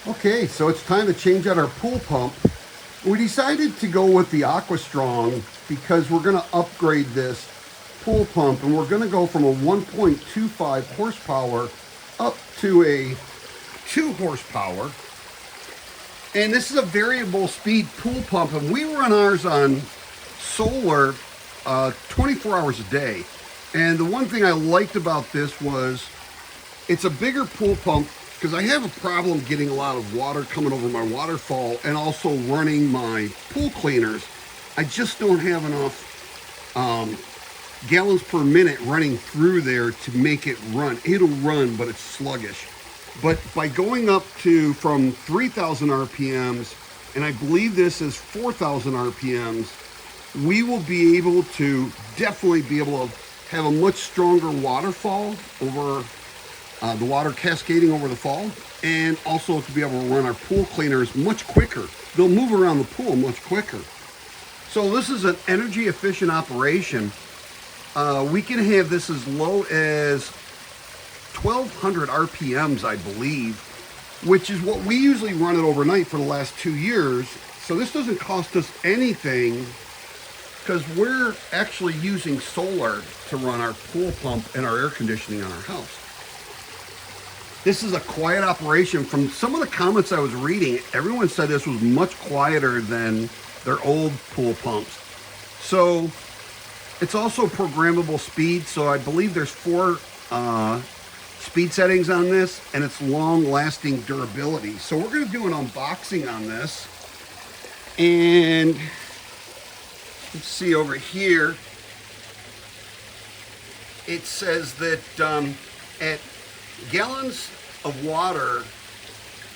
Okay, so it's time to change out our pool pump. We decided to go with the AQUASTRONG because we're going to upgrade this pool pump, and we're going to go from a 1.25 horsepower up to a 2 horsepower. And this is a variable speed pool pump, and we run ours on solar 24 hours a day. And the one thing I liked about this was it's a bigger pool pump, because I have a problem getting a lot of water coming over my waterfall and also running my pool cleaners. I just don't have enough gallons per minute running through there to make it run. It'll run, but it's sluggish. But by going up to from 3,000 RPMs, and I believe this is 4,000 RPMs, we will be able to definitely be able to have a much stronger waterfall over the water cascading over the fall, and also to be able to run our pool cleaners much quicker. They'll move around the pool much quicker. So this is an energy efficient operation. We can have this as low as 1,200 RPMs, I believe, which is what we usually run it overnight for the last 2 years. So this doesn't cost us anything because we're actually using solar to run our pool pump and our air conditioning on our house. This is a quiet operation. From some of the comments I was reading, everyone said this was much quieter than their old pool pumps. So it's also programmable speed. So I believe there's 4 speed settings on this, and it's long-lasting durability. So we're going to do an unboxing on this. And let's see over here. It says that at gallons of water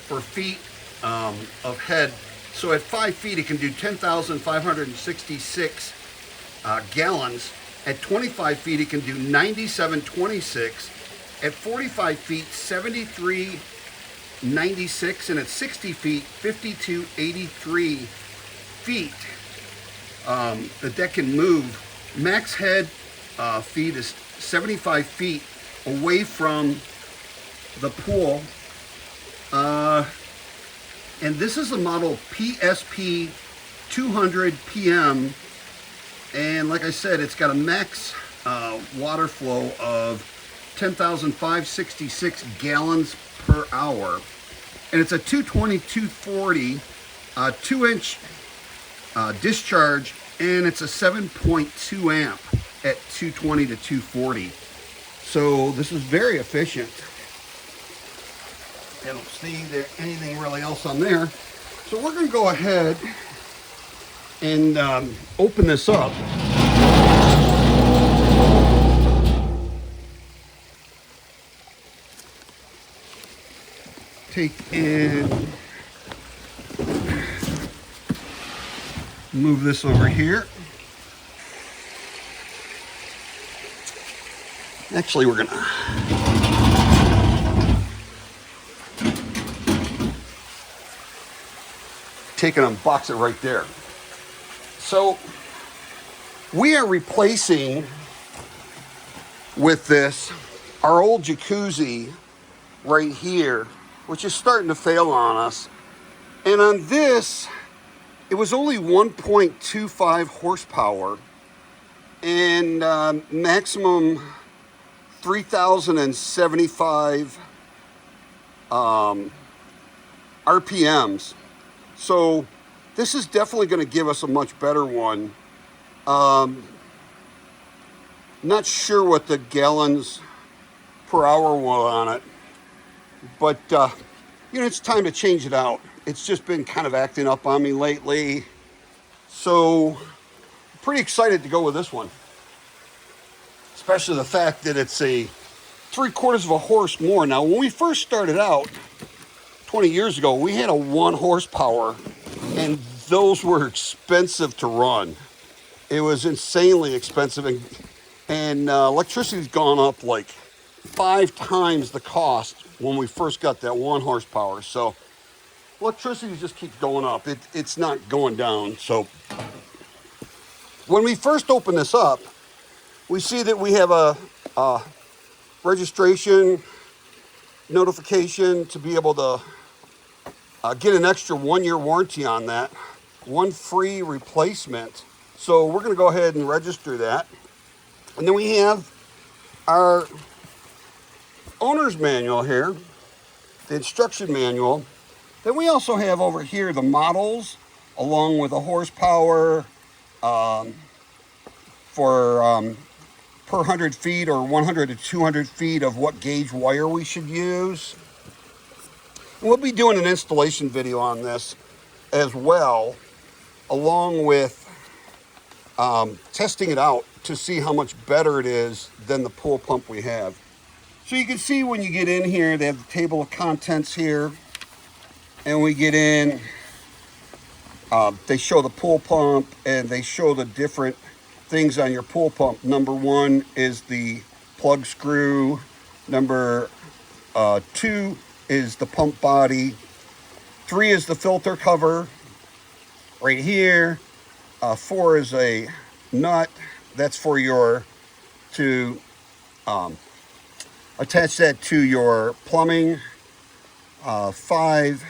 per feet of head. So at 5 feet, it can do 10,566 gallons. At 25 feet, it can do 9726. At 45 feet, 7396. And at 60 feet, 5283 feet. The deck can move. Max head feet is 75 feet away from the pool, and this is the model PSP 200 PM, and like I said, it's got a max water flow of 10,566 gallons per hour, and it's a 220/240 2-inch discharge, and it's a 7.2 amp at 220 to 240. So this is very efficient. I don't see anything really else on there. So we're going to go ahead and open this up. Take and move this over here. Actually, we're going to take and unbox it right there. So we are replacing with this our old jacuzzi right here, which is starting to fail on us. And on this, it was only 1.25 horsepower and maximum 3,075 RPMs. So this is definitely going to give us a much better one. Not sure what the gallons per hour was on it, but you know, it's time to change it out. It's just been kind of acting up on me lately. So I'm pretty excited to go with this one. Especially the fact that it's a 3/4 of a horse more. Now, when we first started out 20 years ago, we had a 1 horsepower, and those were expensive to run. It was insanely expensive, and electricity's gone up like 5 times the cost when we first got that 1 horsepower. So electricity just keeps going up. It's not going down. So when we first open this up, we see that we have a registration notification to be able to get an extra 1-year warranty on that, 1 free replacement. So we're going to go ahead and register that. And then we have our owner's manual here, the instruction manual. Then we also have over here the models, along with a horsepower for per 100 feet or 100 to 200 feet of what gauge wire we should use. And we'll be doing an installation video on this as well, along with testing it out to see how much better it is than the pool pump we have. So you can see when you get in here, they have the table of contents here, and we get in, they show the pool pump and they show the different things on your pool pump. Number 1 is the plug screw. Number 2 is the pump body. 3 is the filter cover right here. 4 is a nut. That's for your, to attach that to your plumbing. 5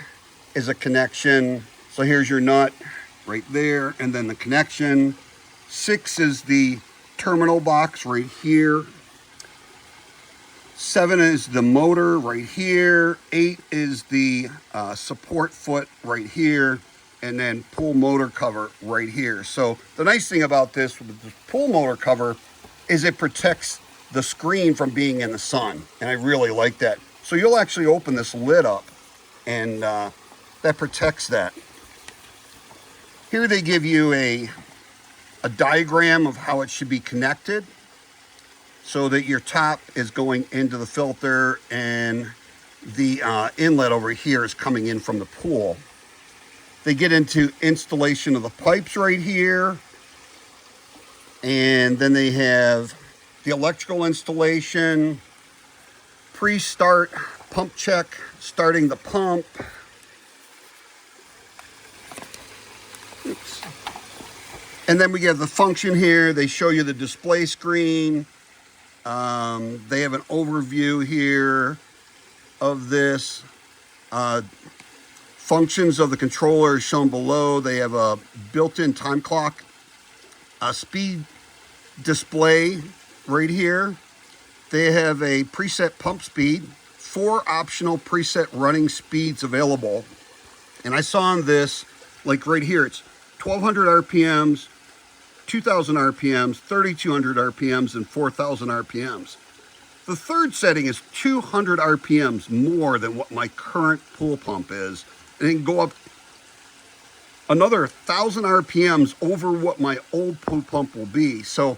is a connection. So here's your nut right there, and then the connection. 6 is the terminal box right here. 7 is the motor right here. 8 is the support foot right here. And then pool motor cover right here. So the nice thing about this with the pool motor cover is it protects the screen from being in the sun. And I really like that. So you'll actually open this lid up, and that protects that. Here they give you a diagram of how it should be connected, so that your top is going into the filter and the inlet over here is coming in from the pool. They get into installation of the pipes right here, and then they have the electrical installation, pre-start pump check, starting the pump. Oops. And then we have the function here. They show you the display screen. They have an overview here of this. Functions of the controller is shown below. They have a built-in time clock, a speed display right here. They have a preset pump speed, 4 optional preset running speeds available. And I saw on this, like right here, it's 1200 RPMs, 2000 RPMs, 3200 RPMs, and 4000 RPMs. The third setting is 200 RPMs more than what my current pool pump is. And it can go up another 1,000 RPMs over what my old pool pump will be. So,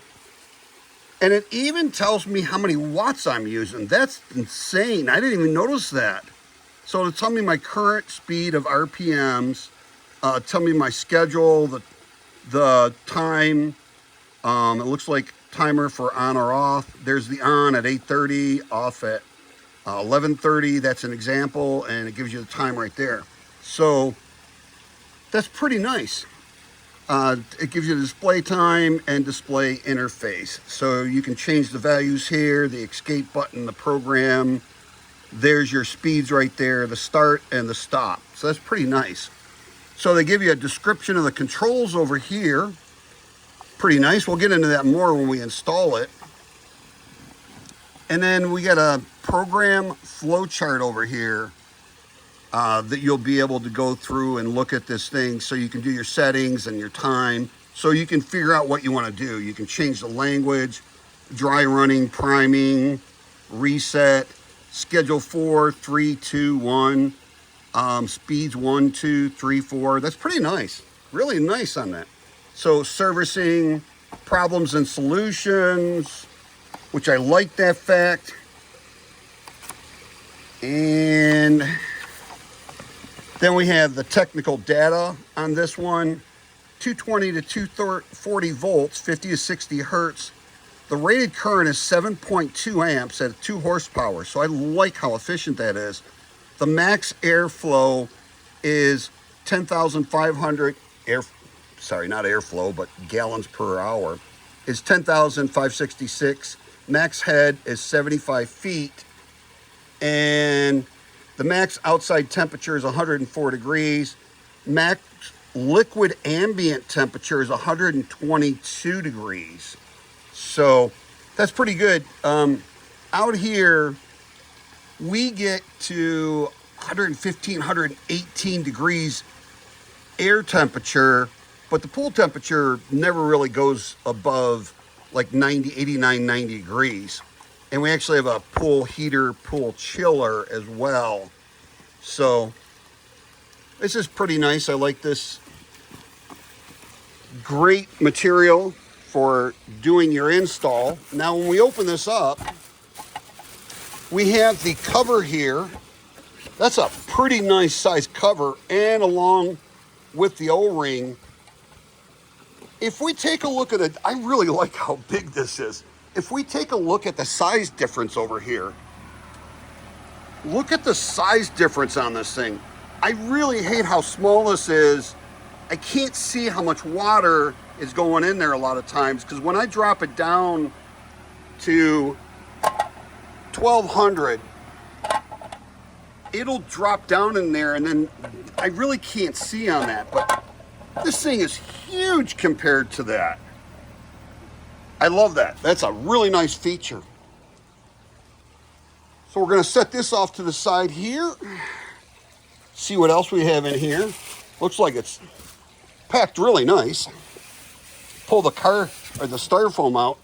and it even tells me how many watts I'm using. That's insane. I didn't even notice that. So it'll tell me my current speed of RPMs, tell me my schedule, the time. It looks like timer for on or off. There's the on at 8:30, off at 11:30. That's an example, and it gives you the time right there. So that's pretty nice. It gives you the display time and display interface. So you can change the values here, the escape button, the program. There's your speeds right there, the start and the stop. So that's pretty nice. So they give you a description of the controls over here. Pretty nice. We'll get into that more when we install it. And then we got a program flow chart over here that you'll be able to go through and look at this thing, so you can do your settings and your time, so you can figure out what you want to do. You can change the language, dry running, priming, reset, schedule 4, 3, 2, 1, speeds 1, 2, 3, 4. That's pretty nice. Really nice on that. So servicing, problems and solutions, which I like that fact. And then we have the technical data on this one. 220 to 240 volts, 50 to 60 hertz. The rated current is 7.2 amps at 2 horsepower. So I like how efficient that is. The max airflow is 10,500 not airflow, but gallons per hour, is 10,566. Max head is 75 feet. And The max outside temperature is 104 degrees. Max liquid ambient temperature is 122 degrees. So that's pretty good. Out here, we get to 115, 118 degrees air temperature, but the pool temperature never really goes above like 90, 89, 90 degrees. And we actually have a pool heater, pool chiller as well. So this is pretty nice. I like this. Great material for doing your install. Now, when we open this up, we have the cover here. That's a pretty nice size cover, and along with the O-ring. If we take a look at it, I really like how big this is. If we take a look at the size difference over here, look at the size difference on this thing. I really hate how small this is. I can't see how much water is going in there a lot of times, because when I drop it down to 1200, it'll drop down in there, and then I really can't see on that. But this thing is huge compared to that. I love that. That's a really nice feature. So we're going to set this off to the side here. See what else we have in here. Looks like it's packed really nice. Pull the the styrofoam out.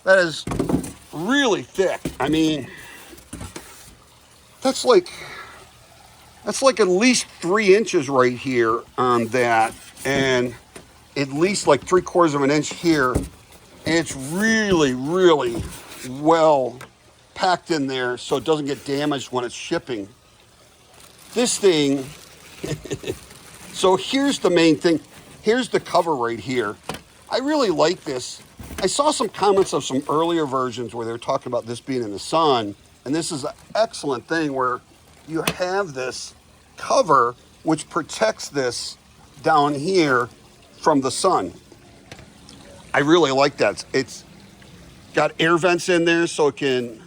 That is really thick. I mean, that's like at least 3 inches right here on that, and at least like 3/4 of an inch here. And it's really, really well packed in there so it doesn't get damaged when it's shipping. This thing, so here's the main thing. Here's the cover right here. I really like this. I saw some comments of some earlier versions where they were talking about this being in the sun, and this is an excellent thing where you have this cover which protects this down here from the sun. I really like that. It's got air vents in there so it can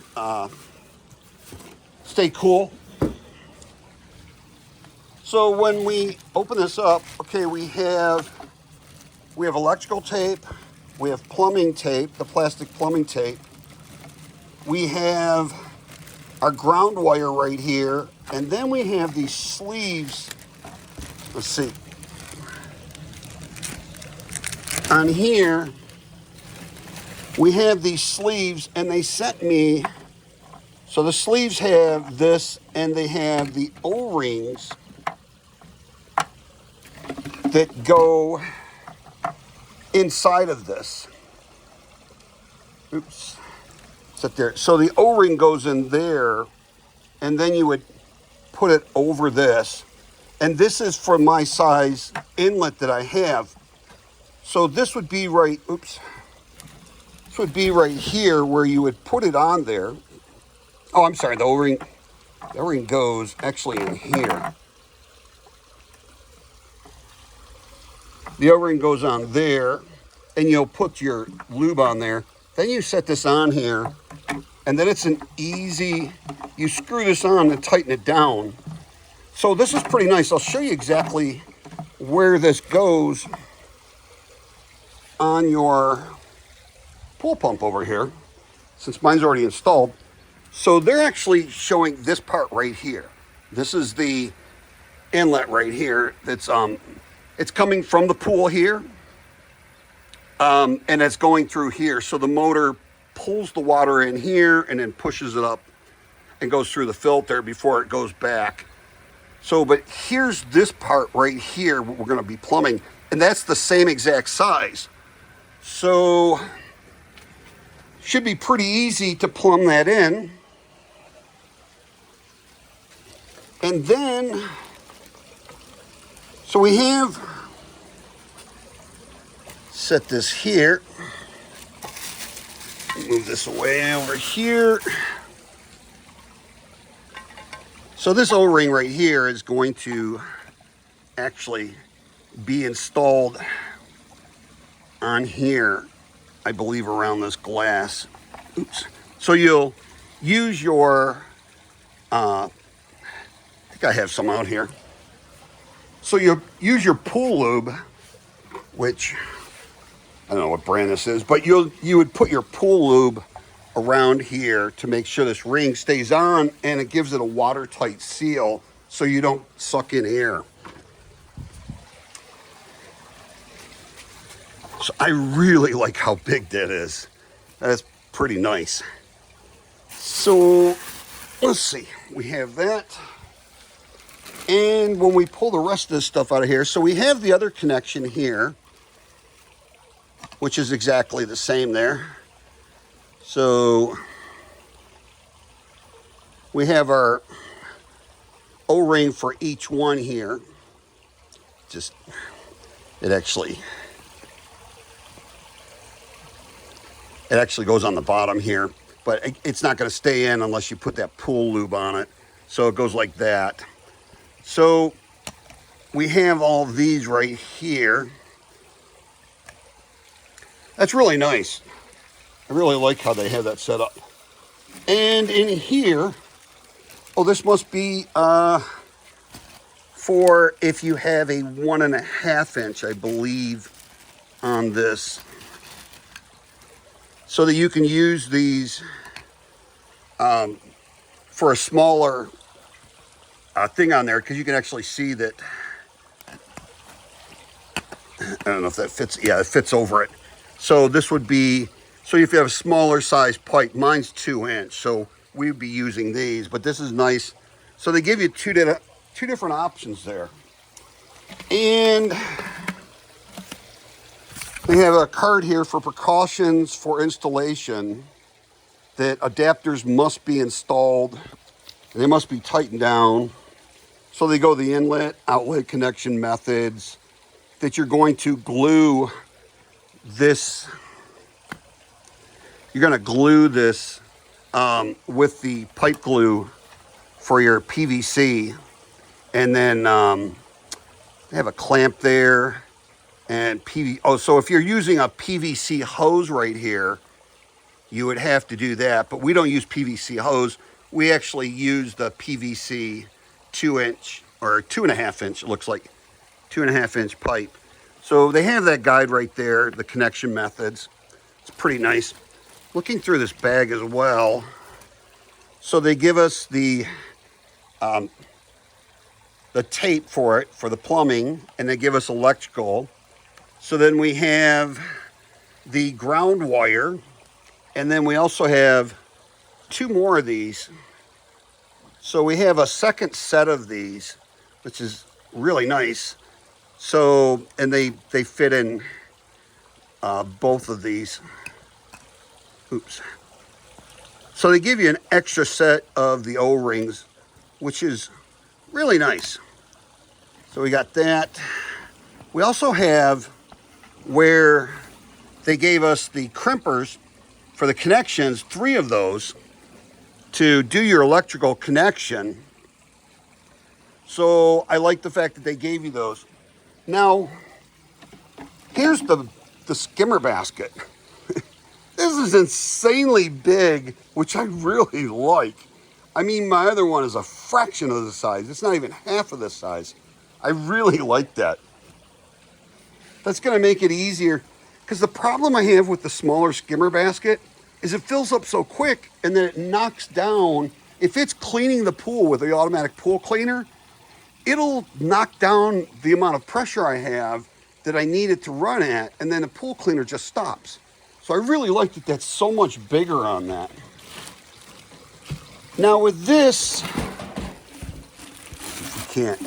stay cool. So when we open this up, okay, we have electrical tape, we have plumbing tape, the plastic plumbing tape. We have our ground wire right here, and then we have these sleeves. Let's see. On here, we have these sleeves, and they sent me, so the sleeves have this, and they have the O-rings that go inside of this. Oops, sit there. So the O-ring goes in there, and then you would put it over this. And this is for my size inlet that I have. So this would be right, oops. This would be right here where you would put it on there. Oh, I'm sorry, the O-ring goes actually in here. The O-ring goes on there, and you'll put your lube on there. Then you set this on here, and then it's an easy, you screw this on and tighten it down. So this is pretty nice. I'll show you exactly where this goes on your pool pump over here, since mine's already installed. So they're actually showing this part right here. This is the inlet right here. That's it's coming from the pool here, and it's going through here. So the motor pulls the water in here and then pushes it up and goes through the filter before it goes back. So, but here's this part right here, what we're going to be plumbing, and that's the same exact size. So, should be pretty easy to plumb that in. And then, so we have, set this here, move this away over here. So this O-ring right here is going to actually be installed on here, I believe, around this glass. Oops. So you'll use your I think I have some out here. So you use your pool lube, which I don't know what brand this is, but you would put your pool lube around here to make sure this ring stays on, and it gives it a watertight seal so you don't suck in air. So I really like how big that is. That is pretty nice. So let's see, we have that. And when we pull the rest of this stuff out of here, so we have the other connection here, which is exactly the same there. So we have our O-ring for each one here. Just, it actually goes on the bottom here, but it's not going to stay in unless you put that pool lube on it. So it goes like that. So we have all these right here. That's really nice. I really like how they have that set up. And in here, oh, this must be for if you have a 1.5 inch, I believe, on this. So that you can use these for a smaller thing on there, because you can actually see that. I don't know if that fits. Yeah, it fits over it. So this would be, so if you have a smaller size pipe, mine's 2 inch, so we'd be using these, but this is nice. So they give you two different options there. And they have a card here for precautions for installation, that adapters must be installed, and they must be tightened down. So they go the inlet, outlet connection methods, that you're going to glue this, you're going to glue this with the pipe glue for your PVC, and then they have a clamp there, and so if you're using a PVC hose right here, you would have to do that, but we don't use PVC hose. We actually use the PVC 2 inch or 2.5 inch, it looks like 2.5 inch pipe. So they have that guide right there, the connection methods. It's pretty nice. Looking through this bag as well. So they give us the tape for it, for the plumbing, and they give us electrical. So then we have the ground wire, and then we also have 2 more of these. So we have a second set of these, which is really nice. So, and they fit in both of these. Oops. So they give you an extra set of the O-rings, which is really nice. So we got that. We also have where they gave us the crimpers for the connections, 3 of those, to do your electrical connection. So I like the fact that they gave you those. Now, here's the skimmer basket. This is insanely big, which I really like. I mean, my other one is a fraction of the size. It's not even half of the size. I really like that. That's going to make it easier, because the problem I have with the smaller skimmer basket is it fills up so quick, and then it knocks down. If it's cleaning the pool with the automatic pool cleaner, it'll knock down the amount of pressure I have that I need it to run at, and then the pool cleaner just stops. So I really like that that's so much bigger on that. Now with this, if you can't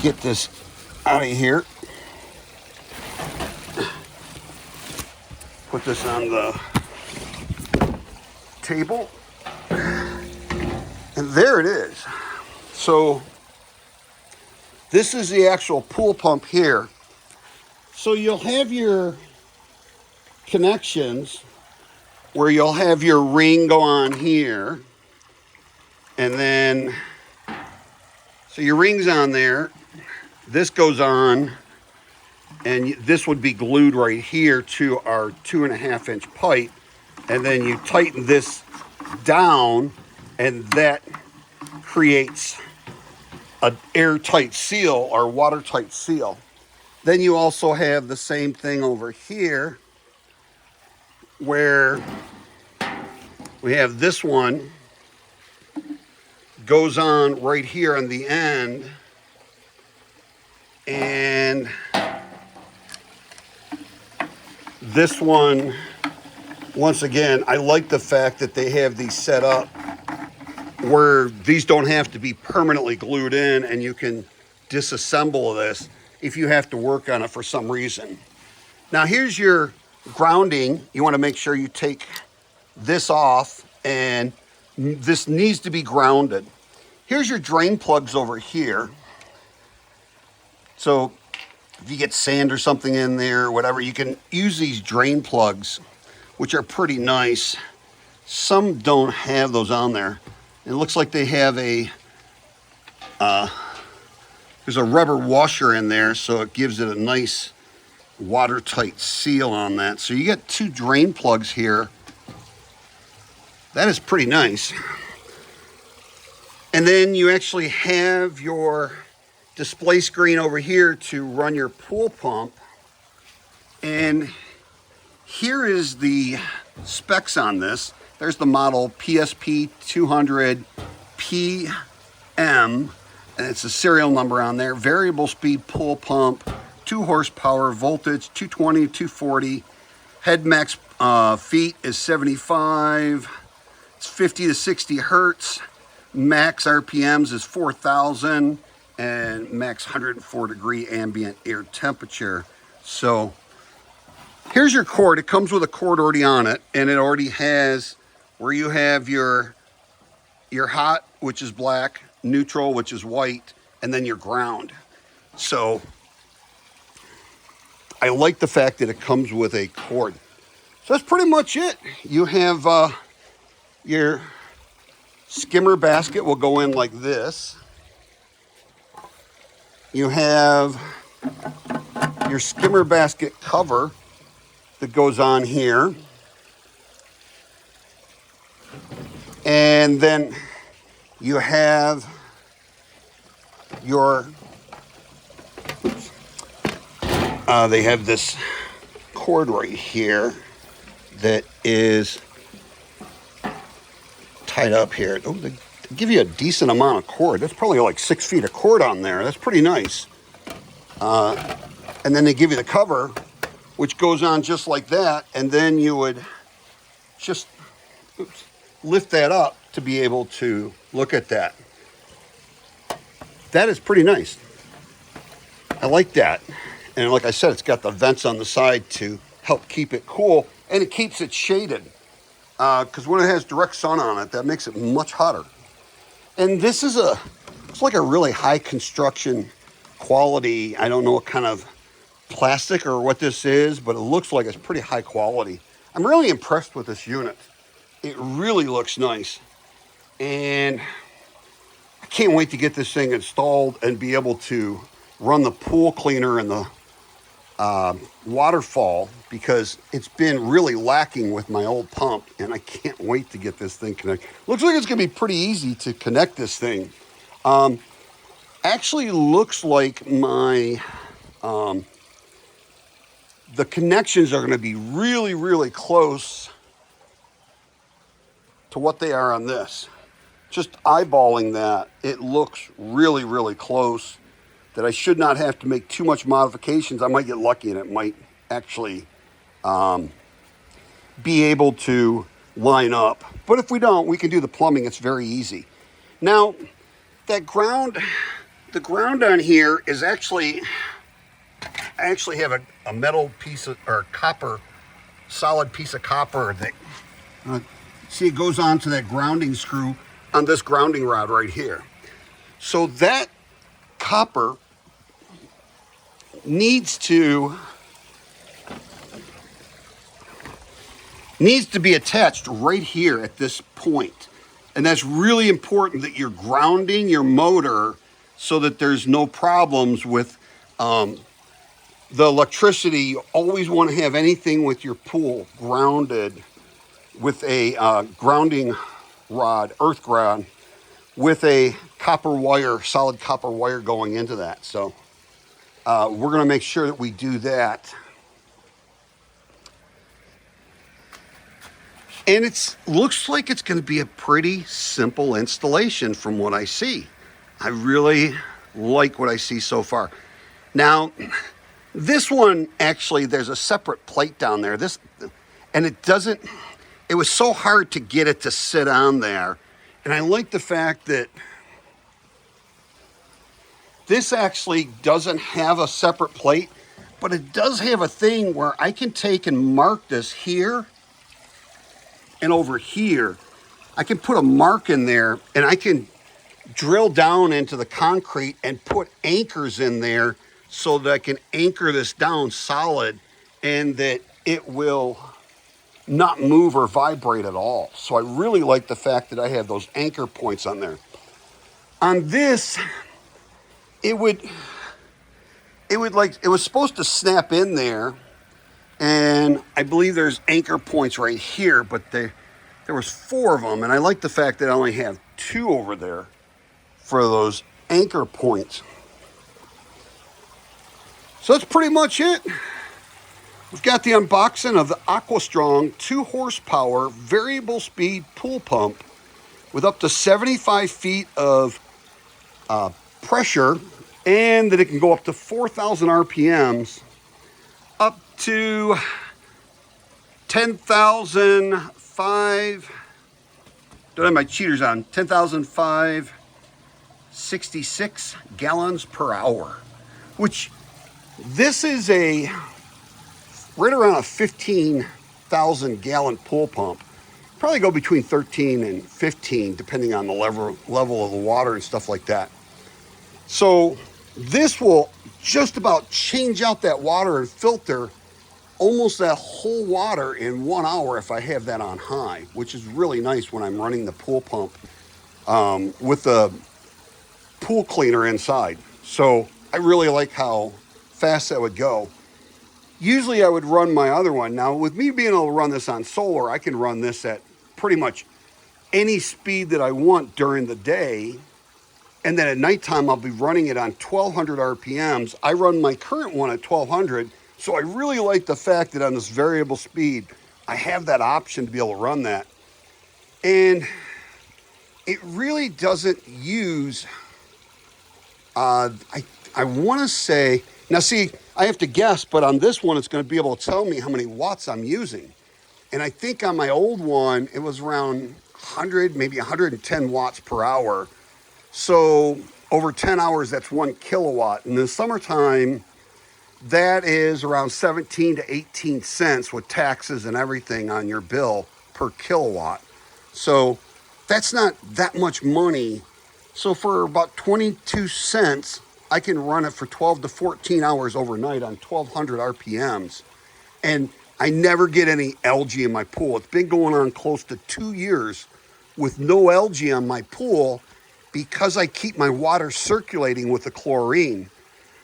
get this out of here, put this on the table, and there it is. So this is the actual pool pump here. So you'll have your connections where you'll have your ring go on here, and then, so your ring's on there, this goes on, and this would be glued right here to our 2.5 inch pipe, and then you tighten this down, and that creates an airtight seal or watertight seal. Then you also have the same thing over here where we have this one goes on right here on the end, and this one, once again, I like the fact that they have these set up where these don't have to be permanently glued in, and you can disassemble this if you have to work on it for some reason. Now here's your grounding. You want to make sure you take this off, and this needs to be grounded. Here's your drain plugs over here. So if you get sand or something in there or whatever, you can use these drain plugs, which are pretty nice. Some don't have those on there. It looks like they have there's a rubber washer in there, so it gives it a nice watertight seal on that. So you get 2 drain plugs here. That is pretty nice. And then you actually have your display screen over here to run your pool pump. And here is the specs on this. There's the model PSP 200 PM, and it's a serial number on there. Variable speed pool pump, 2 horsepower, voltage 220, 240. Head max feet is 75. It's 50 to 60 hertz. Max RPMs is 4,000, and max 104 degree ambient air temperature. So here's your cord. It comes with a cord already on it, and it already has where you have your hot, which is black, neutral, which is white, and then your ground. So I like the fact that it comes with a cord. So that's pretty much it. You have your skimmer basket will go in like this. You have your skimmer basket cover that goes on here. And then you have your, they have this cord right here that is tied up here. Oh, they give you a decent amount of cord. That's probably like 6 feet of cord on there. That's pretty nice. And then they give you the cover, which goes on just like that. And then you would just lift that up to be able to look at that. That is pretty nice. I like that. And like I said, it's got the vents on the side to help keep it cool, and it keeps it shaded. Because when it has direct sun on it, that makes it much hotter. And this is it's like a really high construction quality. I don't know what kind of plastic or what this is, but it looks like it's pretty high quality. I'm really impressed with this unit. It really looks nice. And I can't wait to get this thing installed and be able to run the pool cleaner and the waterfall, because it's been really lacking with my old pump, and I can't wait to get this thing connected. Looks like it's gonna be pretty easy to connect this thing. Actually looks like my the connections are gonna be really, really close to what they are on this. Just eyeballing that, it looks really, really close, that I should not have to make too much modifications. I might get lucky and it might actually be able to line up. But if we don't, we can do the plumbing. It's very easy. Now, that ground, the ground on here is actually, I actually have a metal piece of, or copper, solid piece of copper that, see, it goes onto that grounding screw on this grounding rod right here. So that copper needs to be attached right here at this point. And that's really important, that you're grounding your motor so that there's no problems with the electricity. You always want to have anything with your pool grounded with a grounding rod, earth rod, with a copper wire, solid copper wire going into that. So we're going to make sure that we do that. And it looks like it's going to be a pretty simple installation from what I see. I really like what I see so far. Now, this one, actually, there's a separate plate down there. And it was so hard to get it to sit on there. And I like the fact that this actually doesn't have a separate plate, but it does have a thing where I can take and mark this here and over here. I can put a mark in there, and I can drill down into the concrete and put anchors in there so that I can anchor this down solid and that it will not move or vibrate at all. So I really like the fact that I have those anchor points on there. On this, it was supposed to snap in there, and I believe there's anchor points right here, but there was 4 of them, and I like the fact that I only have 2 over there for those anchor points. So that's pretty much it. We've got the unboxing of the AQUASTRONG 2 horsepower variable speed pool pump with up to 75 feet of pressure, and that it can go up to 4,000 RPMs, up to 10,005, don't have my cheaters on, 10,566 gallons per hour, which this is right around a 15,000 gallon pool pump. Probably go between 13 and 15, depending on the level of the water and stuff like that. So this will just about change out that water and filter almost that whole water in 1 hour if I have that on high, which is really nice when I'm running the pool pump with the pool cleaner inside. So I really like how fast that would go. Usually I would run my other one. Now, with me being able to run this on solar, I can run this at pretty much any speed that I want during the day. And then at nighttime, I'll be running it on 1,200 RPMs. I run my current one at 1,200. So I really like the fact that on this variable speed, I have that option to be able to run that. And it really doesn't use, I want to say, now see, I have to guess, but on this one, it's going to be able to tell me how many watts I'm using. And I think on my old one, it was around 100, maybe 110 watts per hour. So over 10 hours, that's 1 kilowatt. In the summertime, that is around 17 to 18 cents with taxes and everything on your bill per kilowatt. So that's not that much money. So for about 22 cents, I can run it for 12 to 14 hours overnight on 1,200 RPMs. And I never get any algae in my pool. It's been going on close to 2 years with no algae on my pool because I keep my water circulating with the chlorine.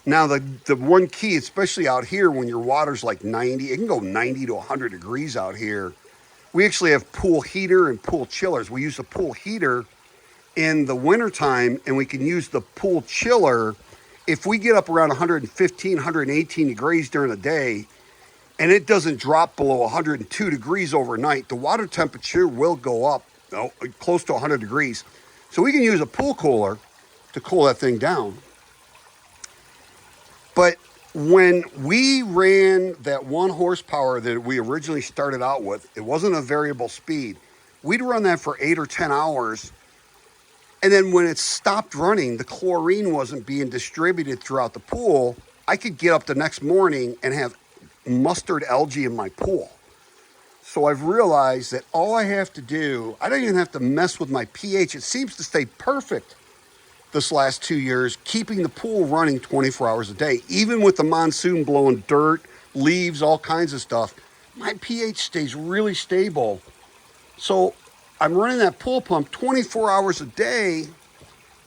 Now, the one key, especially out here when your water's like 90, it can go 90 to 100 degrees out here. We actually have pool heater and pool chillers. We use the pool heater in the wintertime, and we can use the pool chiller if we get up around 115, 118 degrees during the day, and it doesn't drop below 102 degrees overnight, the water temperature will go up close to 100 degrees. So we can use a pool cooler to cool that thing down. But when we ran that 1 horsepower that we originally started out with, it wasn't a variable speed. We'd run that for 8 or 10 hours. And then when it stopped running, the chlorine wasn't being distributed throughout the pool. I could get up the next morning and have mustard algae in my pool. So I've realized that all I have to do, I don't even have to mess with my pH. It seems to stay perfect this last 2 years, keeping the pool running 24 hours a day. Even with the monsoon blowing dirt, leaves, all kinds of stuff, my pH stays really stable. So I'm running that pool pump 24 hours a day,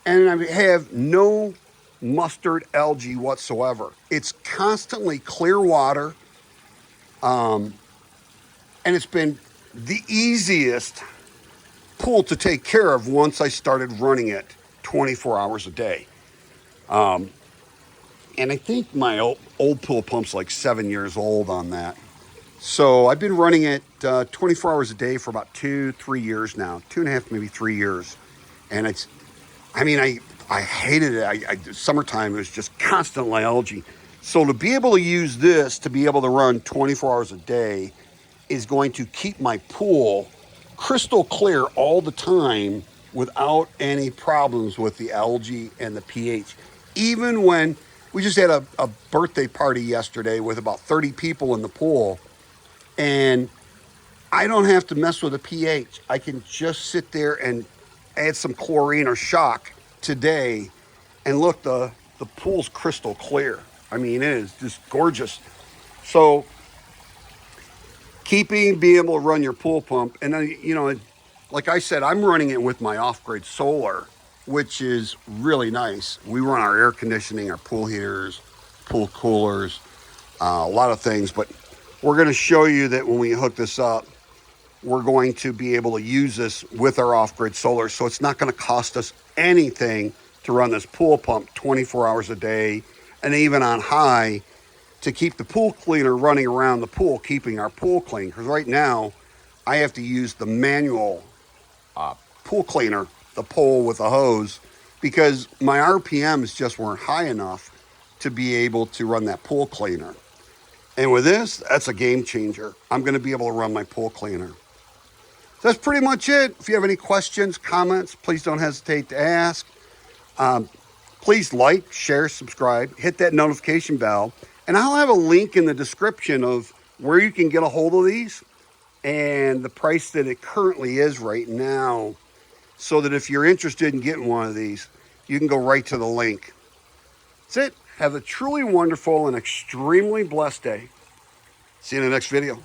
and I have no mustard algae whatsoever. It's constantly clear water. And it's been the easiest pool to take care of once I started running it 24 hours a day. And I think my old pool pump's like 7 years old on that. So I've been running it 24 hours a day for about 2-3 years now, 2.5, maybe 3 years. And it's, I mean, I hated it. Summertime, it was just constant algae. So to be able to use this, to be able to run 24 hours a day, is going to keep my pool crystal clear all the time without any problems with the algae and the pH. Even when we just had a birthday party yesterday with about 30 people in the pool, and I don't have to mess with the pH. I can just sit there and add some chlorine or shock today, and look, the pool's crystal clear. I mean, it is just gorgeous. So being able to run your pool pump, and then, you know, like I said, I'm running it with my off-grid solar, which is really nice. We run our air conditioning, our pool heaters, pool coolers, a lot of things, but we're going to show you that when we hook this up, we're going to be able to use this with our off-grid solar, so it's not going to cost us anything to run this pool pump 24 hours a day, and even on high, to keep the pool cleaner running around the pool, keeping our pool clean. Because right now, I have to use the manual pool cleaner, the pole with a hose, because my RPMs just weren't high enough to be able to run that pool cleaner. And with this, that's a game changer. I'm going to be able to run my pool cleaner. So that's pretty much it. If you have any questions, comments, please don't hesitate to ask. Please like, share, subscribe, hit that notification bell. And I'll have a link in the description of where you can get a hold of these and the price that it currently is right now, so that if you're interested in getting one of these, you can go right to the link. That's it. Have a truly wonderful and extremely blessed day. See you in the next video.